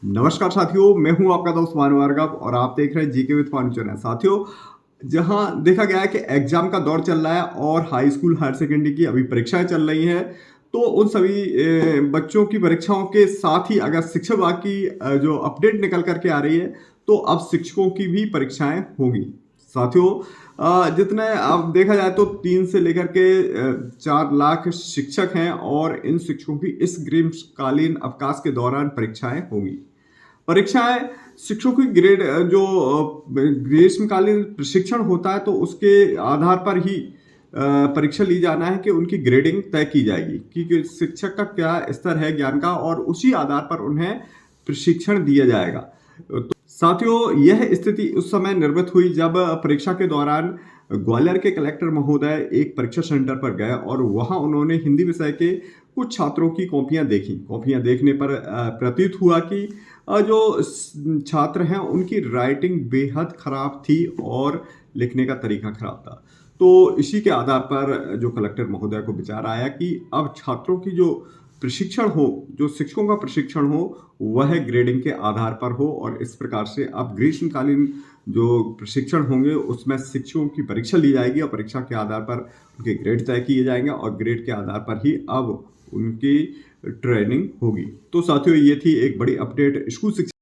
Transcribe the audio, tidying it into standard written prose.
नमस्कार साथियों, मैं हूं आपका दोस्त मानव भार्गव और आप देख रहे हैं जीके विद फान चैनल। साथियों, जहां देखा गया है कि एग्जाम का दौर चल रहा है और हाई स्कूल हायर सेकेंडरी की अभी परीक्षाएं चल रही हैं, तो उन सभी बच्चों की परीक्षाओं के साथ ही अगर शिक्षा विभाग की जो अपडेट निकल करके आ रही है, तो अब शिक्षकों की भी परीक्षाएं होंगी। साथियों, जितने अब देखा जाए तो 3 से लेकर के 4 लाख शिक्षक हैं और इन शिक्षकों की इस ग्रीष्मकालीन अवकाश के दौरान परीक्षाएं होंगी। परीक्षाएँ शिक्षकों की ग्रीष्मकालीन प्रशिक्षण होता है, तो उसके आधार पर ही परीक्षा ली जाना है कि उनकी ग्रेडिंग तय की जाएगी कि शिक्षक का क्या स्तर है ज्ञान का, और उसी आधार पर उन्हें प्रशिक्षण दिया जाएगा। तो साथियों, यह स्थिति उस समय निर्मित हुई जब परीक्षा के दौरान ग्वालियर के कलेक्टर महोदय एक परीक्षा सेंटर पर गए और वहां उन्होंने हिंदी विषय के कुछ छात्रों की कॉपियां देखी। कॉपियां देखने पर प्रतीत हुआ कि जो छात्र हैं उनकी राइटिंग बेहद खराब थी और लिखने का तरीका खराब था। तो इसी के आधार पर जो कलेक्टर महोदय को विचार आया कि अब छात्रों की जो प्रशिक्षण हो, जो शिक्षकों का प्रशिक्षण हो, वह ग्रेडिंग के आधार पर हो, और इस प्रकार से अब ग्रीष्मकालीन जो प्रशिक्षण होंगे उसमें शिक्षकों की परीक्षा ली जाएगी और परीक्षा के आधार पर उनके ग्रेड तय किए जाएंगे और ग्रेड के आधार पर ही अब उनकी ट्रेनिंग होगी। तो साथियों, ये थी एक बड़ी अपडेट स्कूल शिक्षा